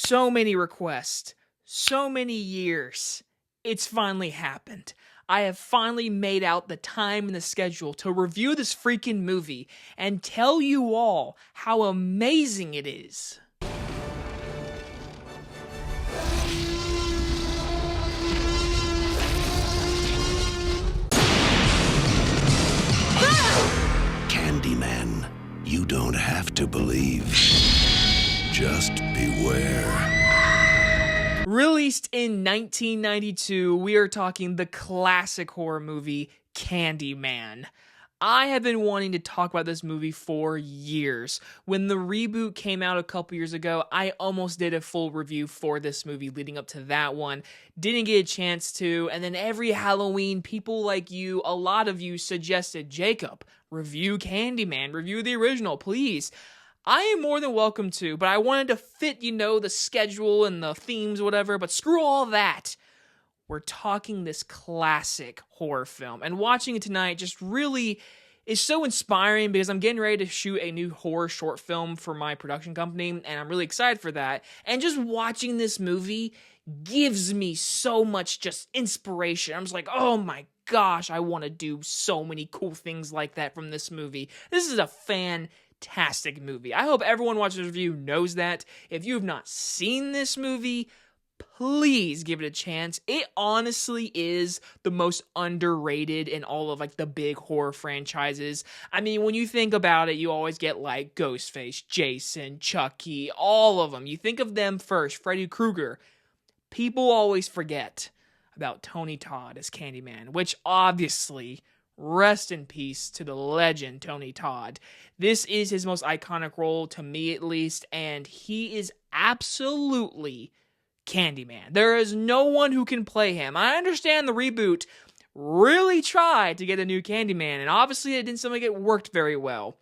So many requests, so many years. It's finally happened. I have finally made out the time and the schedule to review this freaking movie and tell you all how amazing it is. Candyman, you don't have to believe. Just beware. Released in 1992, we are talking the classic horror movie, Candyman. I have been wanting to talk about this movie for years. When the reboot came out a couple years ago, I almost did a full review for this movie leading up to that one. Didn't get a chance to, and then every Halloween, people like you, a lot of you suggested, Jacob, review Candyman, review the original, please. I am more than welcome to, but I wanted to fit, the schedule and the themes, whatever, but screw all that. We're talking this classic horror film, and watching it tonight just really is so inspiring because I'm getting ready to shoot a new horror short film for my production company, and I'm really excited for that. And just watching this movie gives me so much just inspiration. I'm just like, oh my gosh, I want to do so many cool things like that from this movie. This is a fantastic movie. I hope everyone watching this review knows that. If you have not seen this movie, please give it a chance. It honestly is the most underrated in all of the big horror franchises. I mean, when you think about it, you always get Ghostface, Jason, Chucky, all of them. You think of them first, Freddy Krueger. People always forget about Tony Todd as Candyman, which obviously, rest in peace to the legend Tony Todd. This is his most iconic role, to me at least, and he is absolutely Candyman. There is no one who can play him. I understand the reboot really tried to get a new Candyman, and obviously it didn't seem like it worked very well.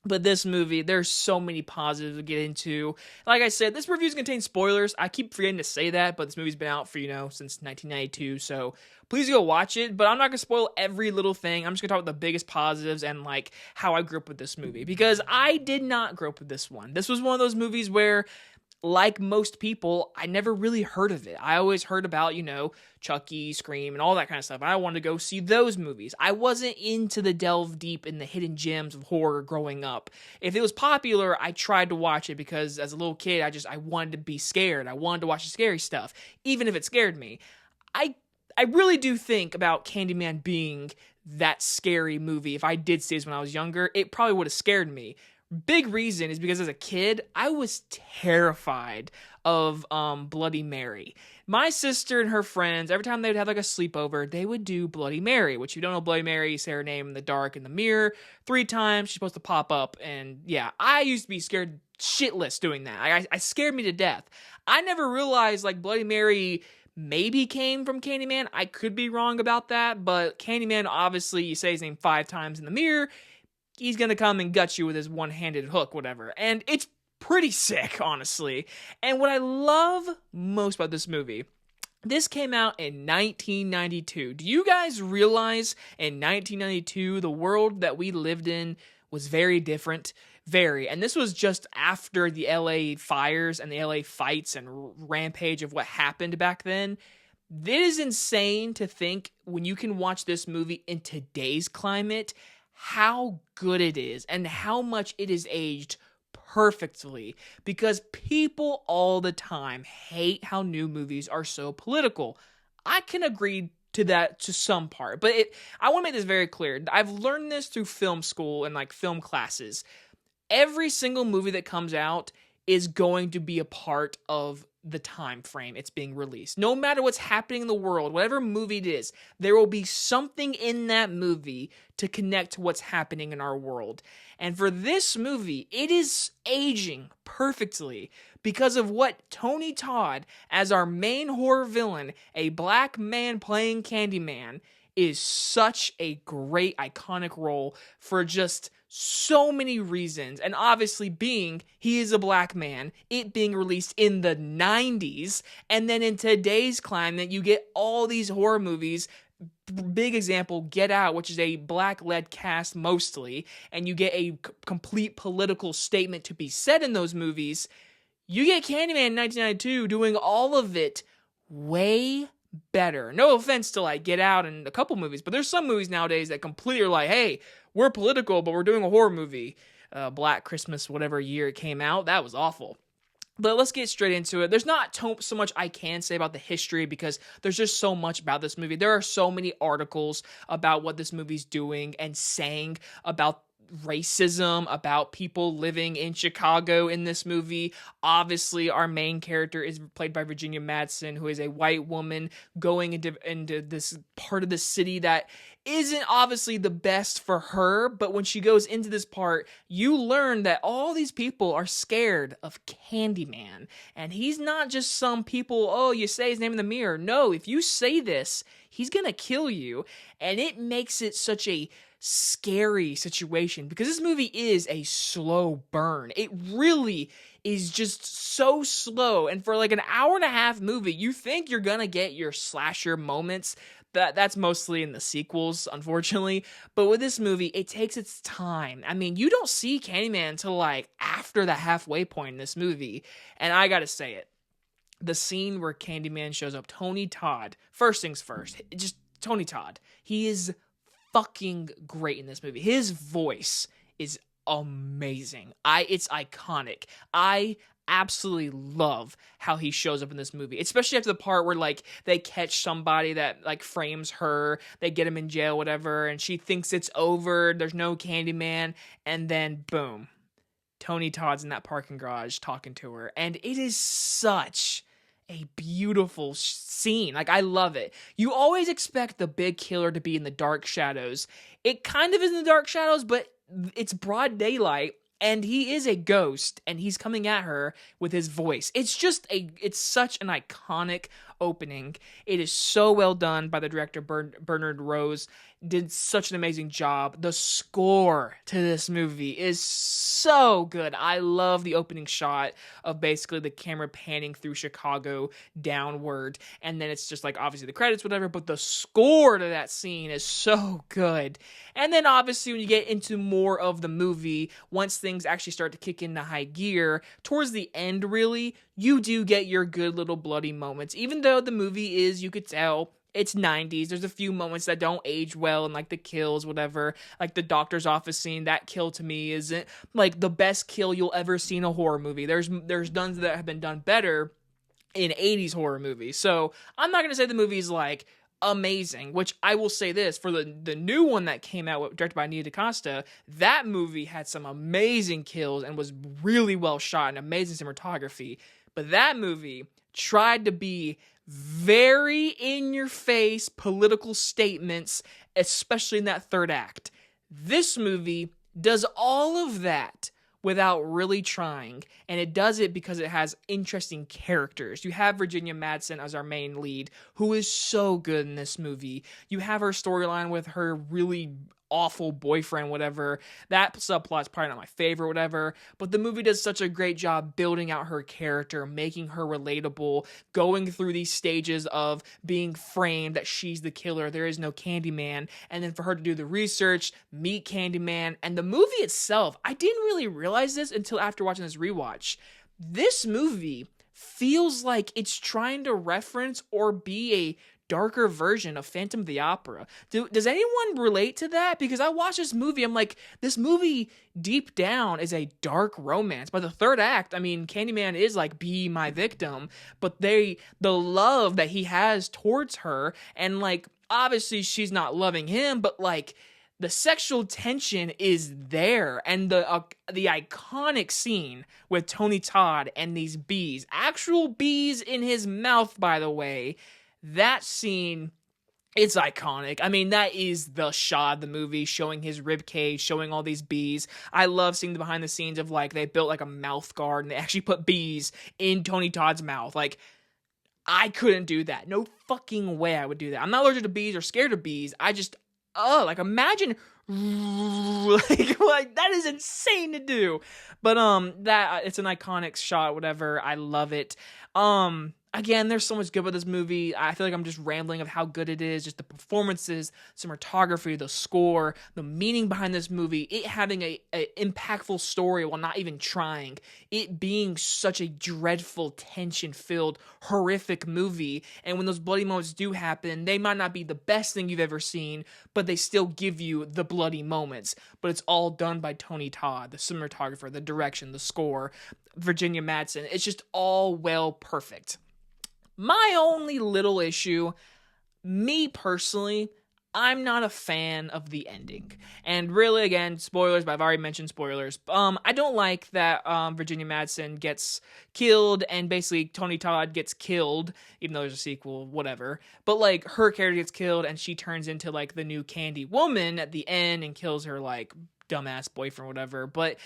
But this movie, there's so many positives to get into. Like I said, this review is going to contain spoilers. I keep forgetting to say that, but this movie's been out for, since 1992, so please go watch it. But I'm not going to spoil every little thing. I'm just going to talk about the biggest positives and, how I grew up with this movie. Because I did not grow up with this one. This was one of those movies where, like most people, I never really heard of it. I always heard about, Chucky, Scream, and all that kind of stuff. I wanted to go see those movies. I wasn't into the delve deep in the hidden gems of horror growing up. If it was popular, I tried to watch it because as a little kid, I wanted to be scared. I wanted to watch the scary stuff, even if it scared me. I really do think about Candyman being that scary movie. If I did see this when I was younger, it probably would have scared me. Big reason is because as a kid, I was terrified of Bloody Mary. My sister and her friends, every time they would have a sleepover, they would do Bloody Mary, which if you don't know Bloody Mary, you say her name in the dark in the mirror 3 times, she's supposed to pop up, and yeah, I used to be scared shitless doing that. I scared me to death. I never realized Bloody Mary maybe came from Candyman. I could be wrong about that, but Candyman, obviously, you say his name 5 times in the mirror, he's gonna come and gut you with his one-handed hook, whatever. And it's pretty sick, honestly. And what I love most about this movie, this came out in 1992. Do you guys realize in 1992, the world that we lived in was very different? Very. And this was just after the LA fires and the LA fights and rampage of what happened back then. This is insane to think when you can watch this movie in today's climate, how good it is and how much it is aged perfectly, because people all the time hate how new movies are so political. I can agree to that to some part, but I want to make this very clear. I've learned this through film school and film classes. Every single movie that comes out is going to be a part of the time frame it's being released. No matter what's happening in the world, whatever movie it is, there will be something in that movie to connect to what's happening in our world. And for this movie, it is aging perfectly because of what Tony Todd, as our main horror villain, a black man playing Candyman, is such a great iconic role for just so many reasons, and obviously being he is a black man, it being released in the 90s, and then in today's climate you get all these horror movies. Big example, Get Out, which is a black-led cast mostly, and you get a complete political statement to be said in those movies. You get Candyman in 1992 doing all of it way better. No offense to like Get Out and a couple movies, but there's some movies nowadays that completely are like, hey, we're political, but we're doing a horror movie. Black Christmas, whatever year it came out, that was awful. But let's get straight into it. There's not so much I can say about the history because there's just so much about this movie. There are so many articles about what this movie's doing and saying about racism, about people living in Chicago in this movie. Obviously, our main character is played by Virginia Madsen, who is a white woman going into this part of the city that isn't obviously the best for her, but when she goes into this part, you learn that all these people are scared of Candyman, and he's not just some people, oh, you say his name in the mirror. No, if you say this, he's gonna kill you, and it makes it such a scary situation because this movie is a slow burn. It really is just so slow, and for like an hour and a half movie, you think you're gonna get your slasher moments. That's mostly in the sequels, unfortunately. But with this movie, it takes its time. I mean, you don't see Candyman until like after the halfway point in this movie. And I gotta say it. The scene where Candyman shows up, Tony Todd, first things first, just Tony Todd. He is fucking great in this movie. His voice is amazing. It's iconic. I absolutely love how he shows up in this movie, especially after the part where like they catch somebody that like frames her, they get him in jail, whatever, and she thinks it's over, there's no Candyman, and then boom, Tony Todd's in that parking garage talking to her, and it is such a beautiful scene. Like, I love it. You always expect the big killer to be in the dark shadows. It kind of is in the dark shadows, but it's broad daylight. And he is a ghost, and he's coming at her with his voice. It's such an iconic opening. It is so well done by the director, Bernard Rose. Did such an amazing job. The score to this movie is so good. I love the opening shot of basically the camera panning through Chicago downward, and then it's just like obviously the credits, whatever, but the score to that scene is so good. And then obviously when you get into more of the movie, once things actually start to kick into high gear, towards the end really, you do get your good little bloody moments. Even though the movie is, you could tell, it's 90s. There's a few moments that don't age well, and like the kills, whatever. Like the doctor's office scene, that kill to me isn't like the best kill you'll ever see in a horror movie. There's done that have been done better in 80s horror movies. So I'm not gonna say the movie's like amazing, which I will say this, for the new one that came out directed by Nia DaCosta, that movie had some amazing kills and was really well shot and amazing cinematography. But that movie tried to be very in-your-face political statements, especially in that third act. This movie does all of that without really trying, and it does it because it has interesting characters. You have Virginia Madsen as our main lead, who is so good in this movie. You have her storyline with her really awful boyfriend, whatever. That subplot's probably not my favorite, whatever, but the movie does such a great job building out her character, making her relatable, going through these stages of being framed that she's the killer, there is no Candyman, and then for her to do the research, meet Candyman, and the movie itself, I didn't really realize this until after watching this rewatch. This movie feels like it's trying to reference or be a darker version of Phantom of the Opera. Does anyone relate to that? Because I watched this movie, I'm like, this movie deep down is a dark romance. By the third act, I mean, Candyman is like, be my victim, but the love that he has towards her, and like, obviously she's not loving him, but like, the sexual tension is there, and the iconic scene with Tony Todd and these bees, actual bees in his mouth, by the way, that scene, it's iconic. I mean, that is the shot of the movie, showing his rib cage, showing all these bees. I love seeing the behind the scenes of like, they built like a mouth guard and they actually put bees in Tony Todd's mouth. Like, I couldn't do that. No fucking way I would do that. I'm not allergic to bees or scared of bees. I just, like imagine like that is insane to do. But that it's an iconic shot, whatever. I love it. again, there's so much good about this movie. I feel like I'm just rambling of how good it is, just the performances, cinematography, the score, the meaning behind this movie, it having a impactful story while not even trying, it being such a dreadful, tension-filled, horrific movie, and when those bloody moments do happen, they might not be the best thing you've ever seen, but they still give you the bloody moments. But it's all done by Tony Todd, the cinematographer, the direction, the score, Virginia Madsen. It's just all well perfect. My only little issue, me personally, I'm not a fan of the ending. And really, again, spoilers, but I've already mentioned spoilers. I don't like that Virginia Madsen gets killed and basically Tony Todd gets killed, even though there's a sequel, whatever. But, like, her character gets killed and she turns into, like, the new Candy woman at the end and kills her, like, dumbass boyfriend, whatever. But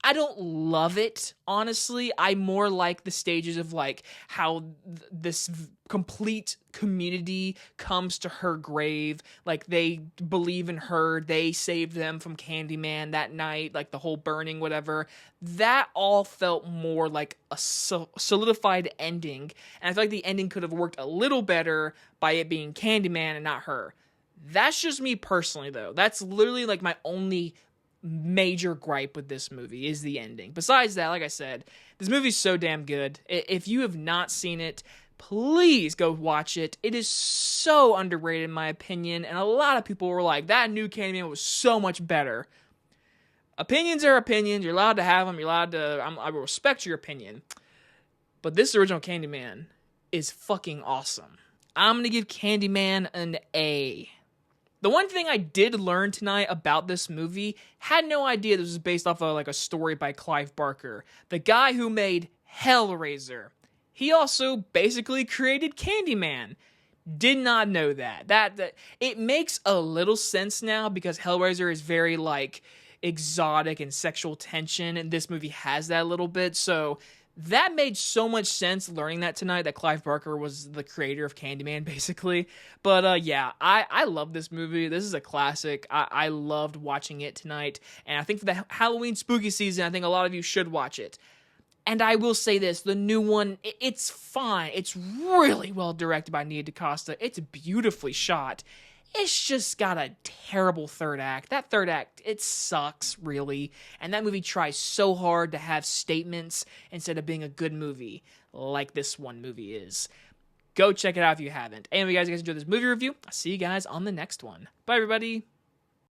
I don't love it, honestly. I more like the stages of, like, how this complete community comes to her grave. Like, they believe in her. They saved them from Candyman that night, like, the whole burning, whatever. That all felt more like a solidified ending. And I feel like the ending could have worked a little better by it being Candyman and not her. That's just me personally, though. That's literally, like, my only major gripe with this movie is the ending. Besides that, like I said, this movie's so damn good. If you have not seen it, please go watch it. It is so underrated in my opinion, and a lot of people were like, that new Candyman was so much better. Opinions are opinions. You're allowed to have them. You're allowed to, I will respect your opinion. But this original Candyman is fucking awesome. I'm going to give Candyman an A. The one thing I did learn tonight about this movie, had no idea this was based off of like a story by Clive Barker, the guy who made Hellraiser. He also basically created Candyman. Did not know that. That it makes a little sense now because Hellraiser is very like exotic and sexual tension, and this movie has that a little bit. So that made so much sense learning that tonight, that Clive Barker was the creator of Candyman, basically. But yeah, I love this movie. This is a classic. I loved watching it tonight. And I think for the Halloween spooky season, I think a lot of you should watch it. And I will say this, the new one, it's fine. It's really well directed by Nia DaCosta. It's beautifully shot. It's just got a terrible third act. That third act, it sucks, really. And that movie tries so hard to have statements instead of being a good movie, like this one movie is. Go check it out if you haven't. Anyway, guys, if you guys enjoyed this movie review, I'll see you guys on the next one. Bye, everybody.